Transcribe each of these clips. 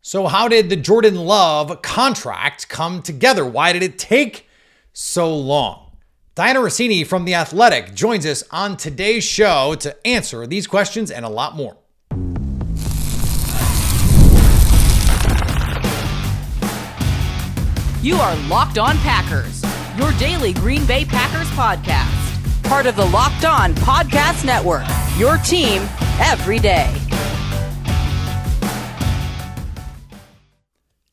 So how did the Jordan Love contract come together? Why did it take so long? Dianna Russini from The Athletic joins us on today's show to answer these questions and a lot more. You are Locked On Packers, your daily Green Bay Packers podcast. Part of the Locked On Podcast Network, your team every day.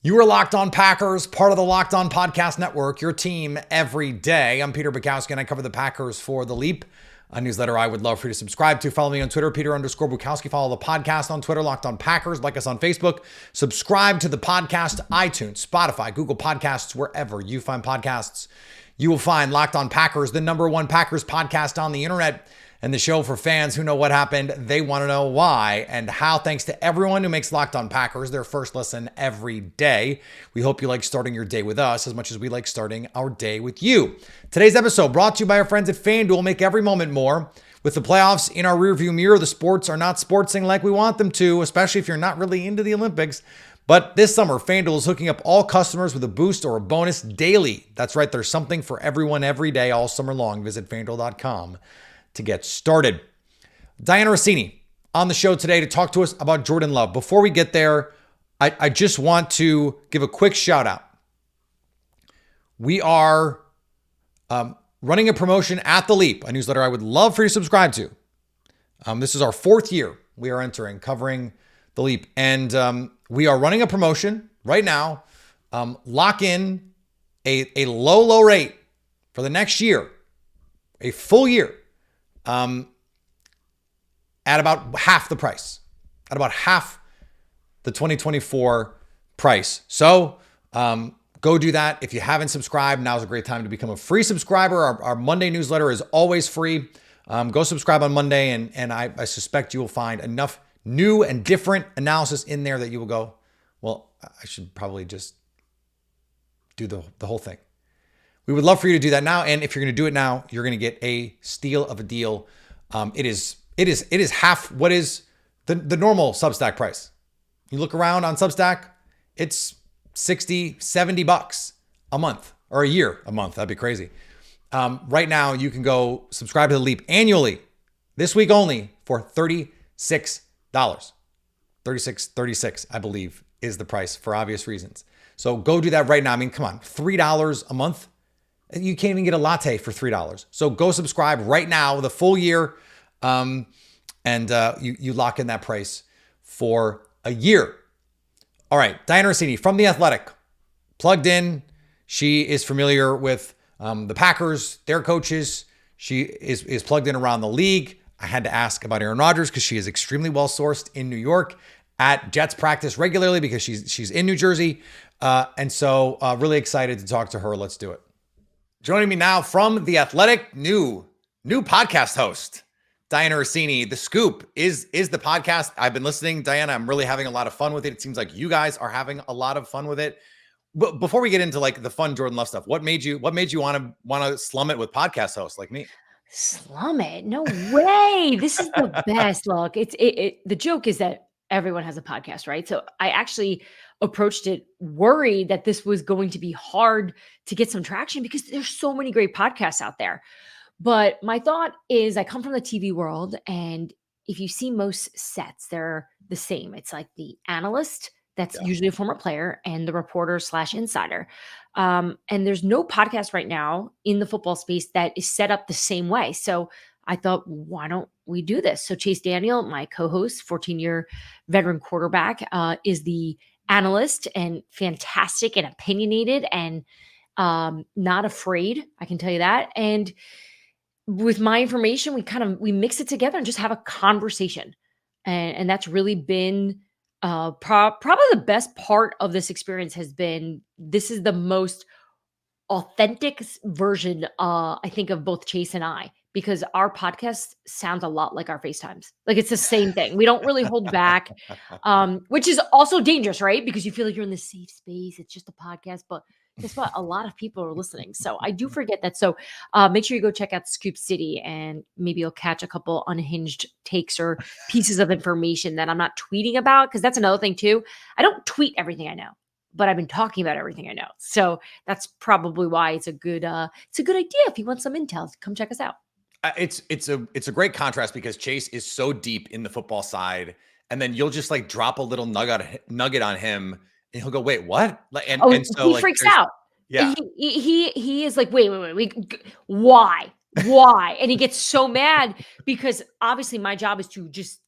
You are Locked On Packers, part of the Locked On Podcast Network, your team every day. I'm Peter Bukowski, and I cover the Packers for The Leap, a newsletter I would love for you to subscribe to. Follow me on Twitter, Peter_Bukowski. Follow the podcast on Twitter, Locked On Packers. Like us on Facebook. Subscribe to the podcast, iTunes, Spotify, Google Podcasts, wherever you find podcasts. You will find Locked On Packers, the #1 Packers podcast on the internet, and the show for fans who know what happened, they want to know why and how. Thanks to everyone who makes Locked On Packers their first listen every day. We hope you like starting your day with us as much as we like starting our day with you. Today's episode brought to you by our friends at FanDuel. Make every moment more. With the playoffs in our rearview mirror, the sports are not sportsing like we want them to, especially if you're not really into the Olympics. But this summer, FanDuel is hooking up all customers with a boost or a bonus daily. That's right, there's something for everyone every day all summer long. Visit FanDuel.com to get started. Dianna Russini on the show today to talk to us about Jordan Love. Before we get there, I just want to give a quick shout out. We are running a promotion at The Leap, a newsletter I would love for you to subscribe to. This is our 4th year we are entering, covering The Leap. And we are running a promotion right now. Lock in a low rate for the next year, a full year. At about half the price, at about half the 2024 price. So go do that. If you haven't subscribed, now's a great time to become a free subscriber. Our Monday newsletter is always free. Go subscribe on Monday, and I suspect you will find enough new and different analysis in there that you will go, well, I should probably just do the whole thing. We would love for you to do that now. And if you're going to do it now, you're going to get a steal of a deal. It is half what is the normal Substack price. You look around on Substack, it's $60, $70 a month, or a month. That'd be crazy. Right now, you can go subscribe to The Leap annually, this week only, for $36. $36, I believe, is the price for obvious reasons. So go do that right now. I mean, come on, $3 a month. You can't even get a latte for $3. So go subscribe right now, the full year, and you lock in that price for a year. All right, Dianna Russini from The Athletic, plugged in. She is familiar with the Packers, their coaches. She is plugged in around the league. I had to ask about Aaron Rodgers because she is extremely well-sourced in New York at Jets practice regularly because she's in New Jersey. And so really excited to talk to her. Let's do it. Joining me now from The Athletic, new podcast host, Dianna Russini. The Scoop is the podcast. I've been listening, Dianna. I'm really having a lot of fun with it. It seems like you guys are having a lot of fun with it. But before we get into like the fun Jordan Love stuff, what made you want to slum it with podcast hosts like me? Slum it? No way. This is the best. Look, the joke is that everyone has a podcast, right? So I actually approached it worried that this was going to be hard to get some traction because there's so many great podcasts out there. But my thought is I come from the TV world, and if you see most sets, they're the same. It's like the analyst, that's usually a former player, and the reporter/insider. And there's no podcast right now in the football space that is set up the same way. So I thought, why don't we do this? So Chase Daniel, my co-host, 14-year veteran quarterback, is the analyst and fantastic and opinionated and not afraid. I can tell you that. And with my information, we mix it together and just have a conversation. And that's really been probably the best part of this experience has been, this is the most authentic version, I think, of both Chase and I, because our podcast sounds a lot like our FaceTimes. Like it's the same thing. We don't really hold back, which is also dangerous, right? Because you feel like you're in this safe space. It's just a podcast, but guess what? A lot of people are listening. So I do forget that. So make sure you go check out Scoop City and maybe you'll catch a couple unhinged takes or pieces of information that I'm not tweeting about. Cause that's another thing too. I don't tweet everything I know, but I've been talking about everything I know. So that's probably why it's a good idea. If you want some intel, come check us out. It's a great contrast because Chase is so deep in the football side, and then you'll just like drop a little nugget on him, and he'll go, "Wait, what?" And so He like freaks there's out. yeah He is like, wait, why? Why? And he gets so mad because obviously my job is to just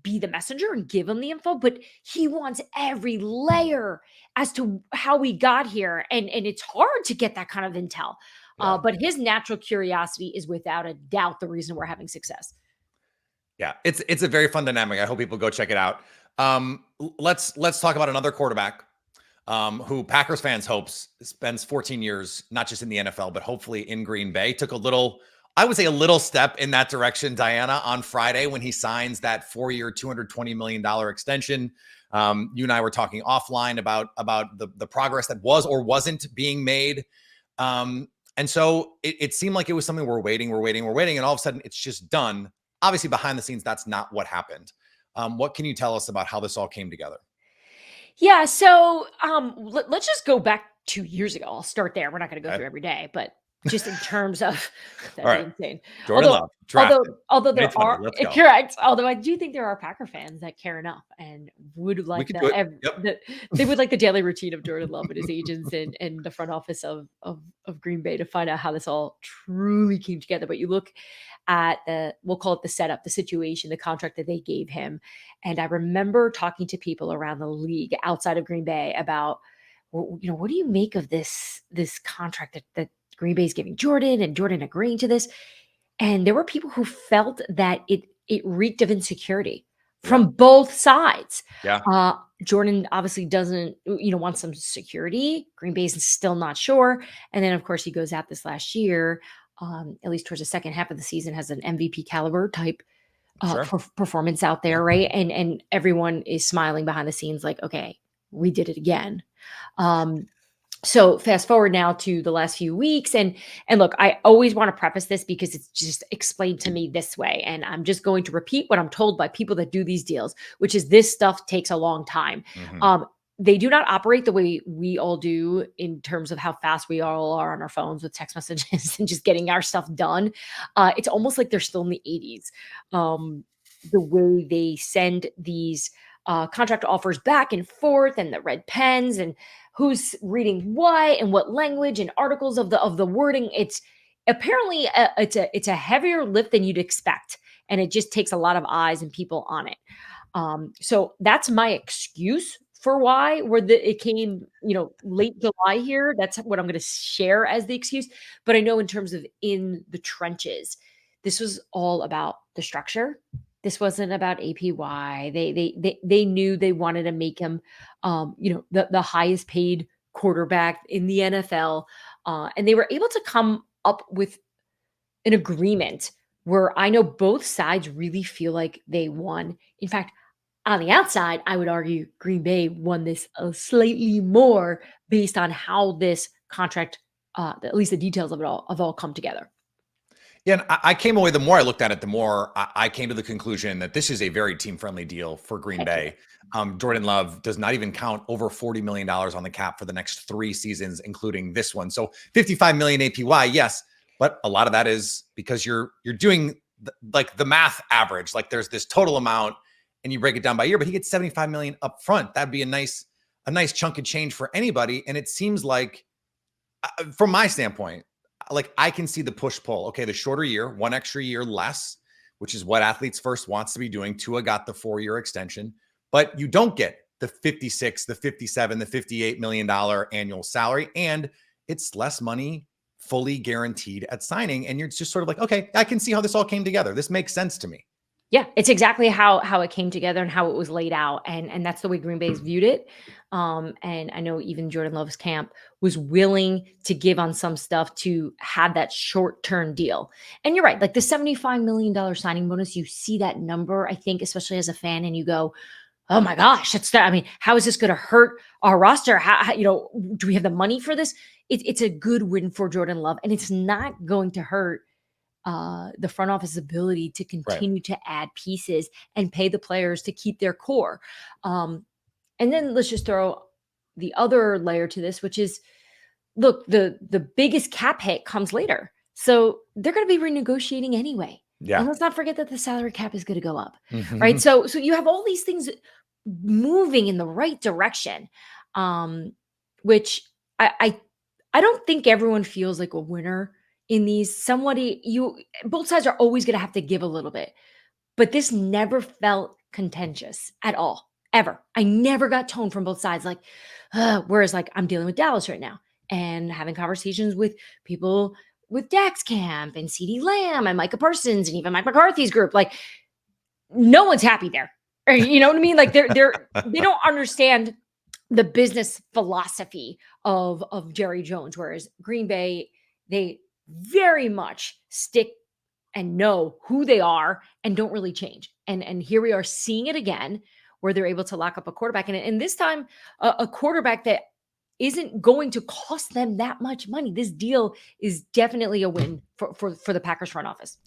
be the messenger and give him the info, but he wants every layer as to how we got here. And it's hard to get that kind of intel. yeah But his natural curiosity is without a doubt the reason we're having success. yeah. It's a very fun dynamic. I hope people go check it out. Let's talk about another quarterback who Packers fans hopes spends 14 years, not just in the NFL, but hopefully in Green Bay. Took a little, I would say a little step in that direction, Dianna, on Friday when he signs that 4-year, $220 million extension. You and I were talking offline about the progress that was or wasn't being made. And so it seemed like it was something we're waiting. And all of a sudden it's just done. Obviously behind the scenes, that's not what happened. What can you tell us about how this all came together? Yeah. So let's just go back 2 years ago. I'll start there. We're not going to go through every day, but just in terms of All that'd right. be insane. Jordan Love, drafted. Although there 2020, are let's go. correct. Although I do think there are Packer fans that care enough and would like could do it. they would like the daily routine of Jordan Love and his agents and the front office of Green Bay to find out how this all truly came together. But you look at we'll call it the setup, the situation, the contract that they gave him. And I remember talking to people around the league outside of Green Bay about, well, what do you make of this contract that Green Bay is giving Jordan and Jordan agreeing to this? And there were people who felt that it reeked of insecurity from both sides. Yeah. Jordan obviously doesn't, want some security. Green Bay is still not sure. And then of course he goes out this last year, at least towards the second half of the season, has an MVP caliber type performance out there, right? And everyone is smiling behind the scenes like, okay, we did it again. So fast forward now to the last few weeks. And look, I always want to preface this because it's just explained to me this way. And I'm just going to repeat what I'm told by people that do these deals, which is this stuff takes a long time. Mm-hmm. They do not operate the way we all do in terms of how fast we all are on our phones with text messages and just getting our stuff done. It's almost like they're still in the 80s. The way they send these contract offers back and forth and the red pens and who's reading what and what language and articles of the wording. It's apparently it's a heavier lift than you'd expect. And it just takes a lot of eyes and people on it. So that's my excuse for why it came, late July here. That's what I'm going to share as the excuse. But I know in terms of in the trenches, this was all about the structure. This wasn't about APY. They knew they wanted to make him, the highest paid quarterback in the NFL. And they were able to come up with an agreement where I know both sides really feel like they won. In fact, on the outside, I would argue Green Bay won this slightly more based on how this contract, at least the details of it all, have all come together. Yeah, and I came away, the more I looked at it, the more I came to the conclusion that this is a very team-friendly deal for Green Bay. Jordan Love does not even count over $40 million on the cap for the next 3 seasons, including this one. So $55 million APY, yes, but a lot of that is because you're doing the math average. Like there's this total amount, and you break it down by year, but he gets $75 million up front. That'd be a nice chunk of change for anybody. And it seems like, from my standpoint, like I can see the push-pull. Okay, the shorter year, 1 extra year less, which is what Athletes First wants to be doing. Tua got the 4-year extension, but you don't get the 56, the 57, the $58 million annual salary, and it's less money fully guaranteed at signing. And you're just sort of like, okay, I can see how this all came together. This makes sense to me. Yeah, it's exactly how it came together and how it was laid out. And that's the way Green Bay's viewed it. And I know even Jordan Love's camp was willing to give on some stuff to have that short-term deal. And you're right, like the $75 million signing bonus, you see that number, I think, especially as a fan, and you go, oh my gosh, I mean, how is this going to hurt our roster? How, do we have the money for this? It's a good win for Jordan Love, and it's not going to hurt the front office ability to Right. continue to add pieces and pay the players to keep their core. And then let's just throw the other layer to this, which is, look, the biggest cap hit comes later. So they're going to be renegotiating anyway. Yeah. And let's not forget that the salary cap is going to go up, Mhm. right? So you have all these things moving in the right direction, which I don't think everyone feels like a winner in these. Both sides are always going to have to give a little bit, but this never felt contentious at all, ever. I never got tone from both sides like, whereas like I'm dealing with Dallas right now and having conversations with people with Dax Camp and CeeDee Lamb and Micah Parsons and even Mike McCarthy's group. Like, no one's happy there. Or, you know what I mean? Like they don't understand the business philosophy of Jerry Jones, whereas Green Bay, they very much stick and know who they are and don't really change. And here we are seeing it again, where they're able to lock up a quarterback, and this time a quarterback that isn't going to cost them that much money. This deal is definitely a win for the Packers front office.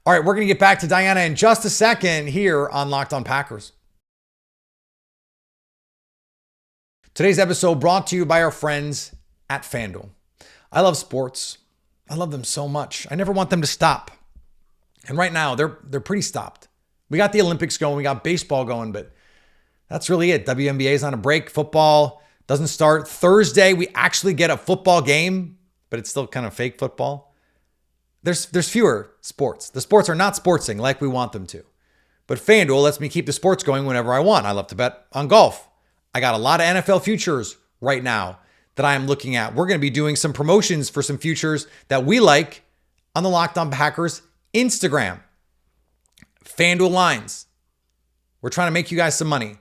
All right, we're going to get back to Dianna in just a second here on Locked On Packers. Today's episode brought to you by our friends at FanDuel. I love sports. I love them so much. I never want them to stop. And right now, they're pretty stopped. We got the Olympics going. We got baseball going, but that's really it. WNBA is on a break. Football doesn't start. Thursday, we actually get a football game, but it's still kind of fake football. There's fewer sports. The sports are not sportsing like we want them to. But FanDuel lets me keep the sports going whenever I want. I love to bet on golf. I got a lot of NFL futures right now that I am looking at. We're going to be doing some promotions for some futures that we like on the Locked On Packers Instagram. FanDuel lines. We're trying to make you guys some money.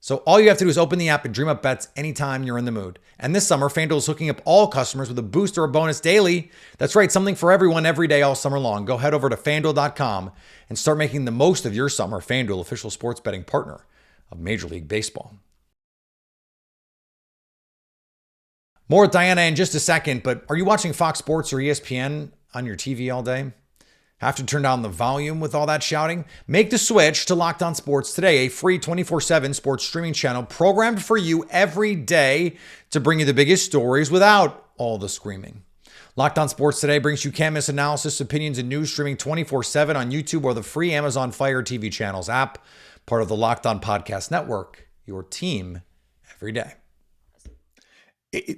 So all you have to do is open the app and dream up bets anytime you're in the mood. And this summer, FanDuel is hooking up all customers with a boost or a bonus daily. That's right, something for everyone every day all summer long. Go head over to FanDuel.com and start making the most of your summer. FanDuel, official sports betting partner of Major League Baseball. More with Dianna in just a second, but are you watching Fox Sports or ESPN on your TV all day? Have to turn down the volume with all that shouting? Make the switch to Locked On Sports today, a free 24/7 sports streaming channel programmed for you every day to bring you the biggest stories without all the screaming. Locked On Sports Today brings you can't miss analysis, opinions, and news streaming 24/7 on YouTube or the free Amazon Fire TV channels app, part of the Locked On Podcast Network, your team every day.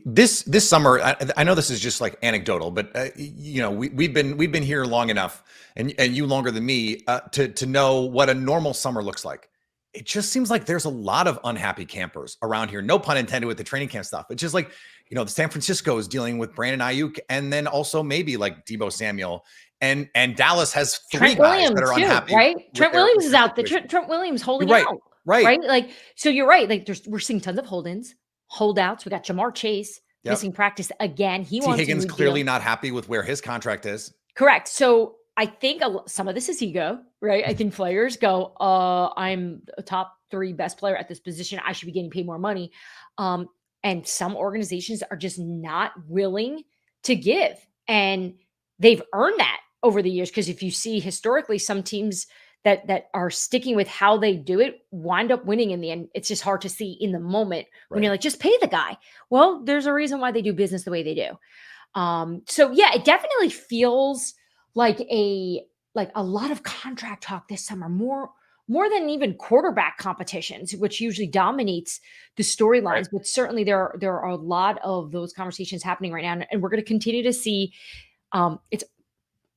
This summer, I know this is just like anecdotal, but we've been here long enough, and you longer than me, to know what a normal summer looks like. It just seems like there's a lot of unhappy campers around here. No pun intended with the training camp stuff. It's just like, the San Francisco is dealing with Brandon Ayuk, and then also maybe like Deebo Samuel, and Dallas has three Trent guys Williams that are too, unhappy. right? Trent Williams is out. Trent Williams holding out, right? Like, so you're right. Like, we're seeing tons of holdouts. We got Jamar Chase missing practice again. He wants Higgins clearly not happy with where his contract is. Correct. So I think some of this is ego, right? I think players go, I'm a top 3 best player at this position. I should be getting paid more money. And some organizations are just not willing to give. And they've earned that over the years. Because if you see historically, some teams that are sticking with how they do it wind up winning in the end. It's just hard to see in the moment when you're like, just pay the guy. Well, there's a reason why they do business the way they do. So yeah, it definitely feels like a lot of contract talk this summer, more than even quarterback competitions, which usually dominates the storylines. Right. But certainly there are a lot of those conversations happening right now, and we're going to continue to see.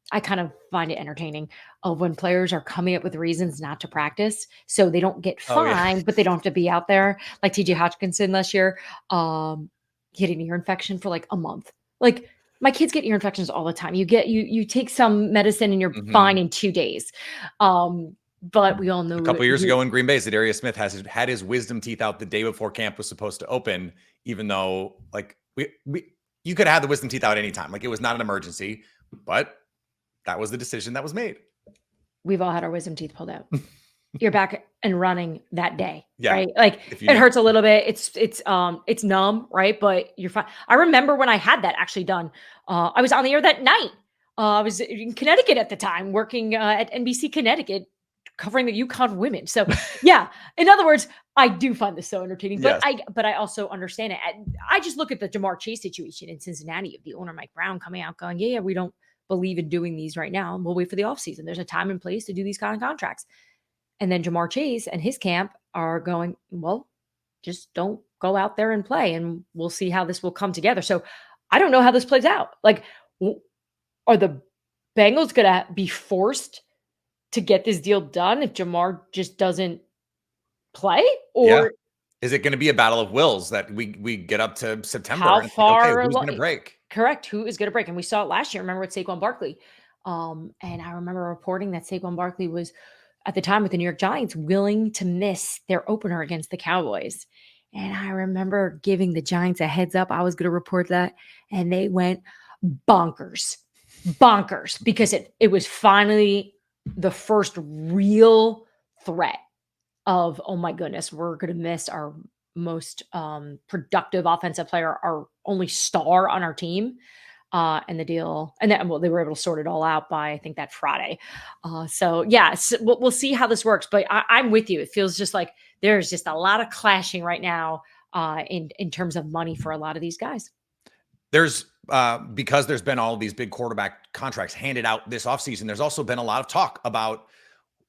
I kind of find it entertaining of when players are coming up with reasons not to practice, so they don't get fined, but they don't have to be out there. Like TJ Hawkinson last year, he had an ear infection for like a month. Like, my kids get ear infections all the time. You take some medicine and you're fine in 2 days. But we all know a couple years ago in Green Bay, Zadarius Smith had his wisdom teeth out the day before camp was supposed to open, even though like you could have had the wisdom teeth out anytime. Like, it was not an emergency, but that was the decision that was made. We've all had our wisdom teeth pulled out. you're back and running that day, Yeah. right? Like it hurts a little bit. It's numb, right? But you're fine. I remember when I had that actually done. I was on the air that night. I was in Connecticut at the time, working at NBC Connecticut, covering the UConn women. So yeah, in other words, I do find this so entertaining, but I also understand it. I just look at the Jamar Chase situation in Cincinnati of the owner Mike Brown coming out going, yeah, we don't believe in doing these right now. We'll wait for the offseason. There's a time and place to do these kind of contracts. And then Jamar Chase and his camp are going, well, just don't go out there and play, and we'll see how this will come together. So I don't know how this plays out. Like, are the Bengals going to be forced to get this deal done if Jamar just doesn't play? Or is it going to be a battle of wills that we get up to September? How far? Who's going to break? Correct. Who is going to break? And we saw it last year. Remember with Saquon Barkley. And I remember reporting that Saquon Barkley was, at the time with the New York Giants, willing to miss their opener against the Cowboys. And I remember giving the Giants a heads up. I was going to report that. And they went bonkers, because it was finally the first real threat of, oh my goodness, we're going to miss our most productive offensive player, our only star on our team. And the deal, and then, well, they were able to sort it all out by, I think, that Friday. So we'll see how this works. But I'm with you. It feels just like there's just a lot of clashing right now in terms of money for a lot of these guys. There's because there's been all of these big quarterback contracts handed out this offseason. There's also been a lot of talk about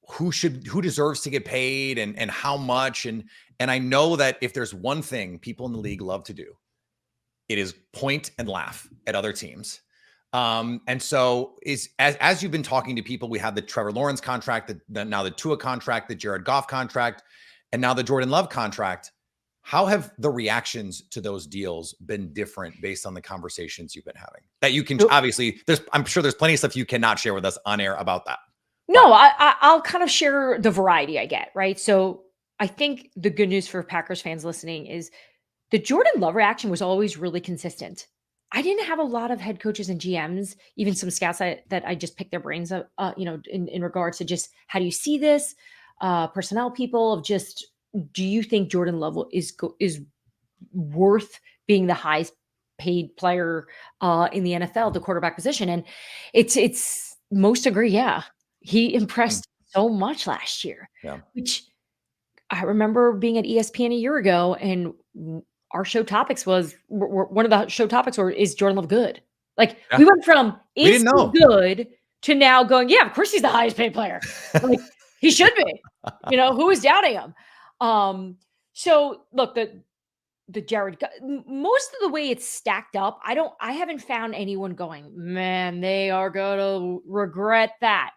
who deserves to get paid and how much. And I know that if there's one thing people in the league love to do, it is point and laugh at other teams. And so as you've been talking to people, we have the Trevor Lawrence contract, now the Tua contract, the Jared Goff contract, and now the Jordan Love contract. How have the reactions to those deals been different based on the conversations you've been having? That you can obviously, I'm sure there's plenty of stuff you cannot share with us on air about that. No, I'll kind of share the variety I get, right? So I think the good news for Packers fans listening is the Jordan Love reaction was always really consistent. I didn't have a lot of head coaches and GMs, even some scouts that I just picked their brains up, in regards to just how do you see this, personnel people of just, do you think Jordan Love is worth being the highest paid player in the NFL, the quarterback position? And it's most agree. Yeah. He impressed so much last year, which I remember being at ESPN a year ago, and our show topics was one of the show topics is Jordan Love good? Like we went from is he good to now going, yeah, of course he's the highest paid player. Like he should be. Who is doubting him? So look, the Jared, most of the way it's stacked up, I haven't found anyone going, man, they are going to regret that.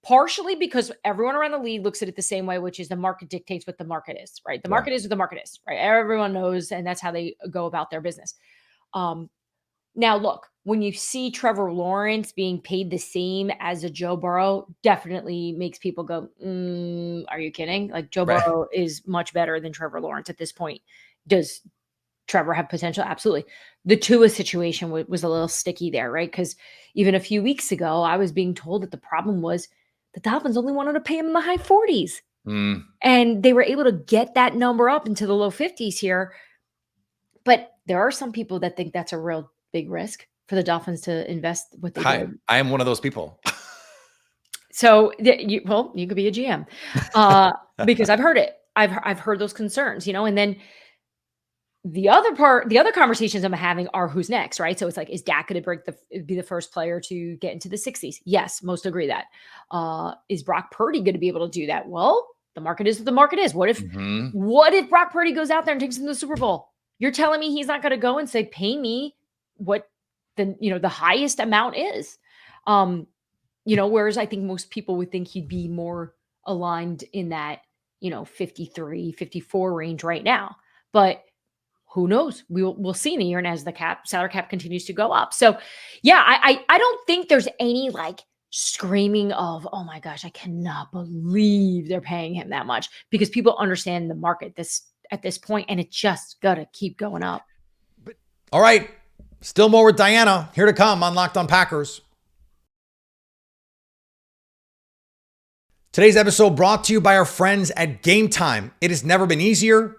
Partially because everyone around the league looks at it the same way, which is the market dictates what the market is, right? The market is what the market is, right? Everyone knows, and that's how they go about their business. Now, look, when you see Trevor Lawrence being paid the same as a Joe Burrow, definitely makes people go, are you kidding? Like Joe Burrow is much better than Trevor Lawrence at this point. Does Trevor have potential? Absolutely. The Tua situation was a little sticky there, right? Because even a few weeks ago, I was being told that the problem was the Dolphins only wanted to pay him in the high 40s. And they were able to get that number up into the low 50s here. But there are some people that think that's a real big risk for the Dolphins to invest what they did. I am one of those people. So, you could be a GM because I've heard it. I've heard those concerns, and then the other conversations I'm having are who's next, right? So it's like, is Dak going to be the first player to get into the 60s? Yes, most agree that. Is Brock Purdy going to be able to do that? Well, the market is what the market is. What if Brock Purdy goes out there and takes him to the Super Bowl? You're telling me he's not going to go and say, pay me what the highest amount is? Whereas I think most people would think he'd be more aligned in that, 53, 54 range right now. But who knows? We'll see in a year, and as the salary cap continues to go up. So, yeah, I don't think there's any like screaming of, oh my gosh, I cannot believe they're paying him that much, because people understand the market at this point, and it just gotta keep going up. All right, still more with Dianna here to come on Locked On Packers. Today's episode brought to you by our friends at Game Time. It has never been easier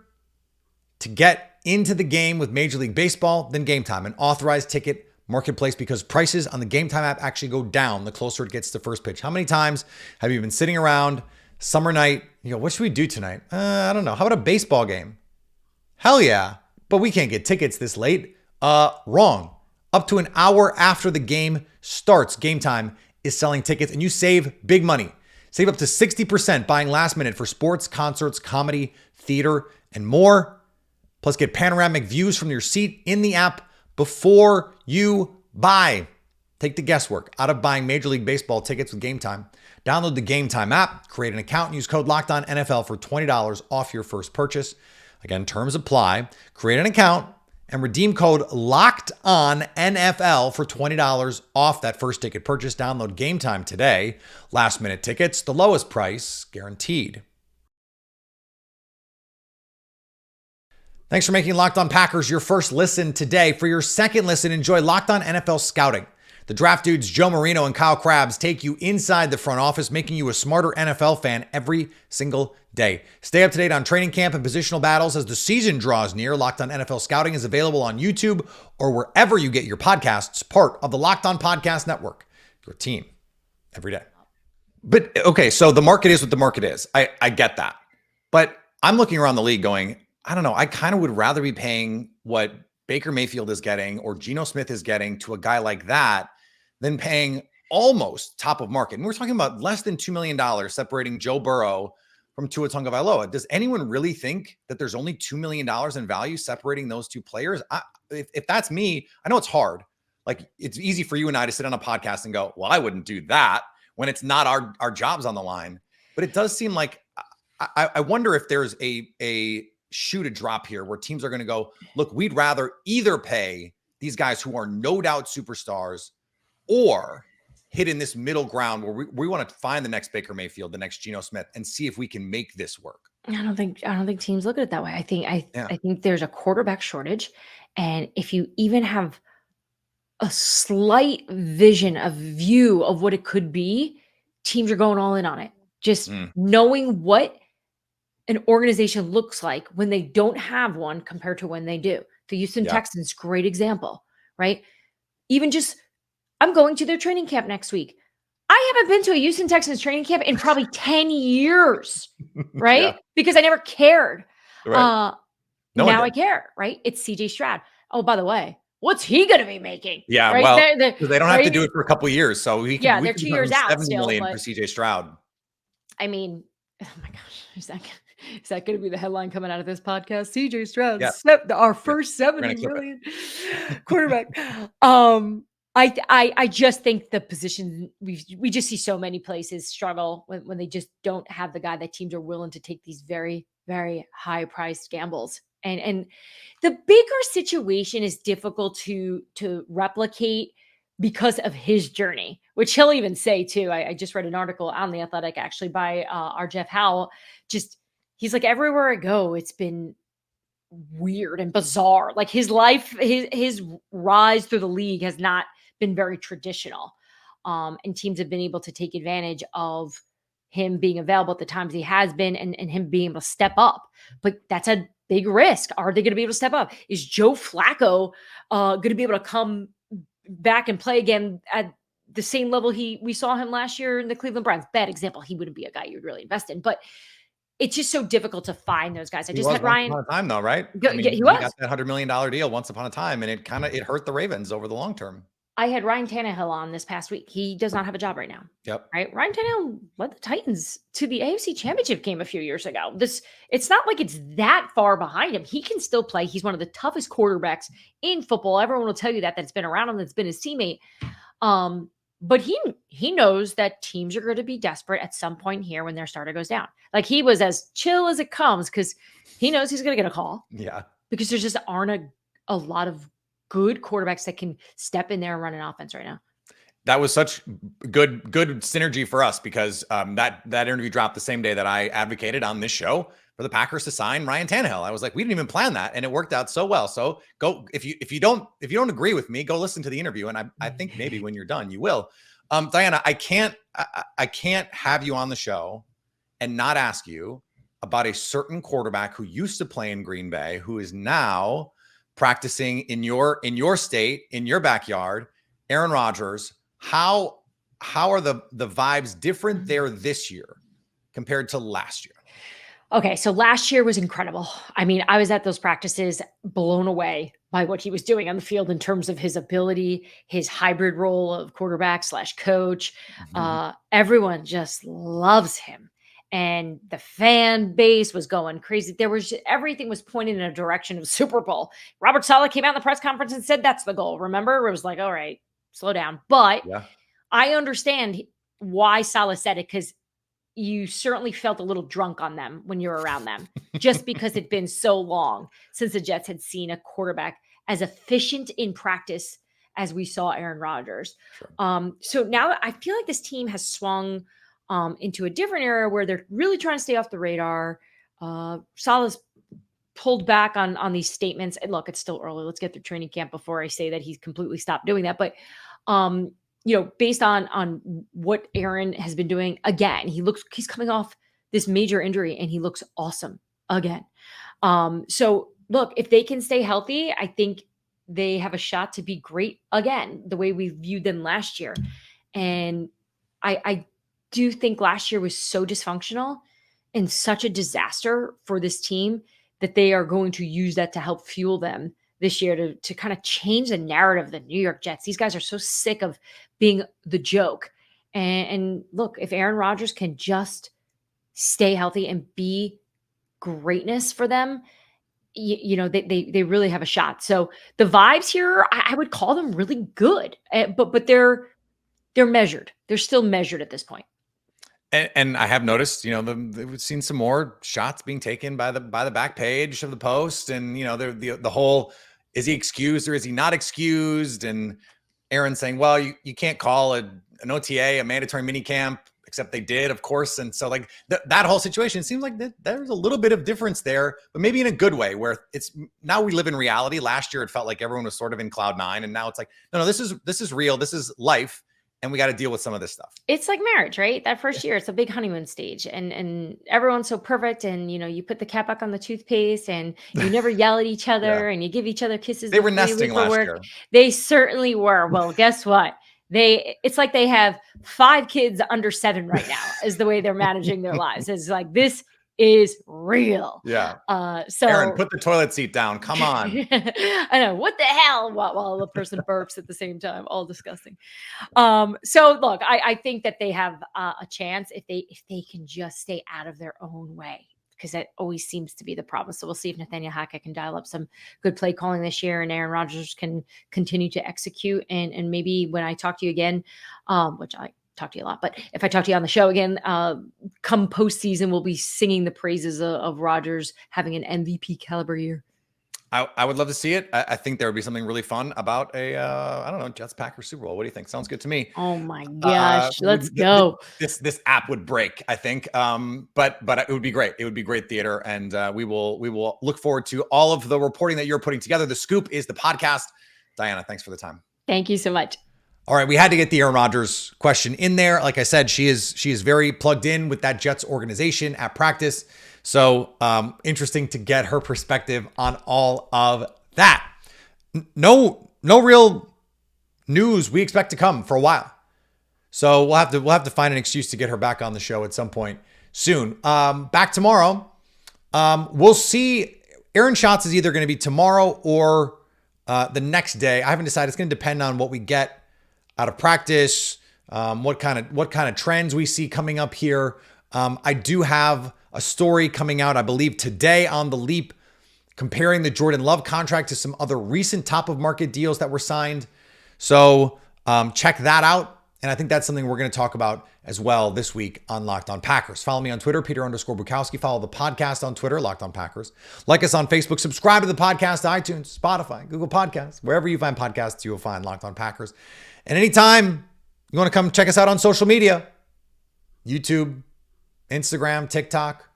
to get into the game with Major League Baseball than Game Time, an authorized ticket marketplace, because prices on the Game Time app actually go down the closer it gets to first pitch. How many times have you been sitting around summer night? You go, what should we do tonight? I don't know. How about a baseball game? Hell yeah. But we can't get tickets this late. Wrong. Up to an hour after the game starts, Game Time is selling tickets and you save big money. Save up to 60% buying last minute for sports, concerts, comedy, theater, and more. Plus get panoramic views from your seat in the app before you buy. Take the guesswork out of buying Major League Baseball tickets with Game Time. Download the Game Time app, create an account, and use code LOCKEDONNFL for $20 off your first purchase. Again, terms apply. Create an account and redeem code LOCKEDONNFL for $20 off that first ticket purchase. Download Game Time today. Last minute tickets, the lowest price guaranteed. Thanks for making Locked On Packers your first listen today. For your second listen, enjoy Locked On NFL Scouting. The draft dudes Joe Marino and Kyle Krabs take you inside the front office, making you a smarter NFL fan every single day. Stay up to date on training camp and positional battles as the season draws near. Locked On NFL Scouting is available on YouTube or wherever you get your podcasts, part of the Locked On Podcast Network. Your team every day. But okay, so the market is what the market is. I get that. But I'm looking around the league going, I don't know. I kind of would rather be paying what Baker Mayfield is getting or Geno Smith is getting to a guy like that than paying almost top of market. And we're talking about less than $2 million separating Joe Burrow from Tua Tagovailoa. Does anyone really think that there's only $2 million in value separating those two players? If that's me, I know it's hard. Like, it's easy for you and I to sit on a podcast and go, well, I wouldn't do that when it's not our jobs on the line. But it does seem like I wonder if there's a shoe to drop here where teams are going to go, look, we'd rather either pay these guys who are no doubt superstars or hit in this middle ground where we want to find the next Baker Mayfield, the next Geno Smith, and see if we can make this work. I don't think teams look at it that way. I think there's a quarterback shortage. And if you even have a slight view of what it could be, teams are going all in on it. Just knowing what an organization looks like when they don't have one compared to when they do. The Houston Texans, great example, right? Even just, I'm going to their training camp next week. I haven't been to a Houston Texans training camp in probably 10 years, right? Because I never cared. Right. Now I care, right? It's CJ Stroud. Oh, by the way, what's he going to be making? Yeah, right? well, they don't have to do it for a couple of years. So we can, they're 2 years out still. $70 million for CJ Stroud. I mean, oh my gosh, is that going to be the headline coming out of this podcast? CJ Stroud, our first $70 million quarterback. I just think the position we just see so many places struggle when they just don't have the guy that teams are willing to take these very, very high priced gambles. And the Baker situation is difficult to replicate because of his journey, which he'll even say too. I just read an article on The Athletic actually by our Jeff Howell. He's like, everywhere I go, it's been weird and bizarre. Like his life, his rise through the league has not been very traditional. And teams have been able to take advantage of him being available at the times he has been and him being able to step up. But that's a big risk. Are they going to be able to step up? Is Joe Flacco going to be able to come back and play again at the same level we saw him last year in the Cleveland Browns? Bad example. He wouldn't be a guy you would really invest in, but it's just so difficult to find those guys. I just had Ryan. Once upon a time, though, right? He was. Got that $100 million deal once upon a time, and it hurt the Ravens over the long term. I had Ryan Tannehill on this past week. He does not have a job right now. Yep. Right. Ryan Tannehill led the Titans to the AFC Championship game a few years ago. It's not like it's that far behind him. He can still play. He's one of the toughest quarterbacks in football. Everyone will tell you that's been around him, that's been his teammate. But he knows that teams are going to be desperate at some point here when their starter goes down. Like he was as chill as it comes because he knows he's going to get a call. Yeah. Because there just aren't a lot of good quarterbacks that can step in there and run an offense right now. That was such good synergy for us because that interview dropped the same day that I advocated on this show for the Packers to sign Ryan Tannehill. I was like, we didn't even plan that, and it worked out so well. So go if you don't agree with me, go listen to the interview, and I think maybe when you're done, you will. Dianna, I can't have you on the show and not ask you about a certain quarterback who used to play in Green Bay, who is now practicing in your state, in your backyard, Aaron Rodgers. How are the vibes different there this year compared to last year? Okay, so last year was incredible. I mean, I was at those practices blown away by what he was doing on the field in terms of his ability, his hybrid role of quarterback slash coach. Everyone just loves him. And the fan base was going crazy. Everything was pointing in a direction of Super Bowl. Robert Saleh came out in the press conference and said that's the goal. Remember? It was like, all right, slow down. But Yeah. I understand why Saleh said it, because you certainly felt a little drunk on them when you're around them, just because it'd been so long since the Jets had seen a quarterback as efficient in practice as we saw Aaron Rodgers. Sure. So now I feel like this team has swung into a different era where they're really trying to stay off the radar. Saleh's pulled back on these statements. And look, it's still early. Let's get through training camp before I say that he's completely stopped doing that. But based on what Aaron has been doing, again, he's coming off this major injury and he looks awesome again. So look, if they can stay healthy, I think they have a shot to be great again, the way we viewed them last year. And I do think last year was so dysfunctional and such a disaster for this team that they are going to use that to help fuel them this year to kind of change the narrative of the New York Jets. These guys are so sick of being the joke. And look, if Aaron Rodgers can just stay healthy and be greatness for them, they really have a shot. So the vibes here, I would call them really good, but they're measured. They're still measured at this point. And I have noticed, we've seen some more shots being taken by the back page of the Post, and the whole, is he excused or is he not excused? And Aaron saying, well, you can't call an OTA a mandatory minicamp, except they did, of course. And so like that whole situation seems like there's a little bit of difference there, but maybe in a good way, where it's now we live in reality. Last year, it felt like everyone was sort of in cloud nine, and now it's like, no, this is real. This is life. And we got to deal with some of this stuff. It's like marriage, right? That first year, it's a big honeymoon stage, and everyone's so perfect. And you put the cap back on the toothpaste, and you never yell at each other, and you give each other kisses. They were nesting last year. They certainly were. Well, guess what? It's like they have 5 kids under 7 right now. Is the way they're managing their lives. It's like, this is real. Yeah. So Aaron, put the toilet seat down. Come on. I know, what the hell, while the person burps at the same time, all disgusting. So look, I think that they have a chance if they can just stay out of their own way, because that always seems to be the problem. So we'll see if Nathaniel Hackett can dial up some good play calling this year, and Aaron Rodgers can continue to execute. And maybe when I talk to you again, which I talk to you a lot, but if I talk to you on the show again, come postseason, we'll be singing the praises of Rodgers having an MVP caliber year. I would love to see it. I think there would be something really fun about a Jets Packers Super Bowl. What do you think? Sounds good to me. Oh my gosh, let's go. This app would break, I think. But it would be great. It would be great theater, and we will look forward to all of the reporting that you're putting together. The Scoop is the podcast. Dianna, thanks for the time. Thank you so much. All right, we had to get the Aaron Rodgers question in there. Like I said, she is very plugged in with that Jets organization at practice. So interesting to get her perspective on all of that. No real news we expect to come for a while. So we'll have to find an excuse to get her back on the show at some point soon. Back tomorrow. We'll see. Aaron Schatz is either going to be tomorrow or the next day. I haven't decided. It's going to depend on what we get out of practice, what kind of trends we see coming up here. I do have a story coming out, I believe, today on The Leap, comparing the Jordan Love contract to some other recent top of market deals that were signed. So check that out. And I think that's something we're going to talk about as well this week on Locked On Packers. Follow me on Twitter, Peter_Bukowski. Follow the podcast on Twitter, Locked On Packers. Like us on Facebook. Subscribe to the podcast, iTunes, Spotify, Google Podcasts. Wherever you find podcasts, you will find Locked On Packers. And anytime you want to come check us out on social media, YouTube, Instagram, TikTok,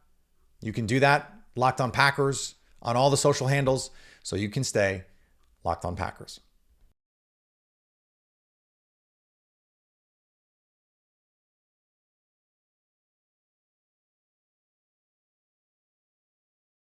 you can do that. Locked On Packers on all the social handles, so you can stay Locked On Packers.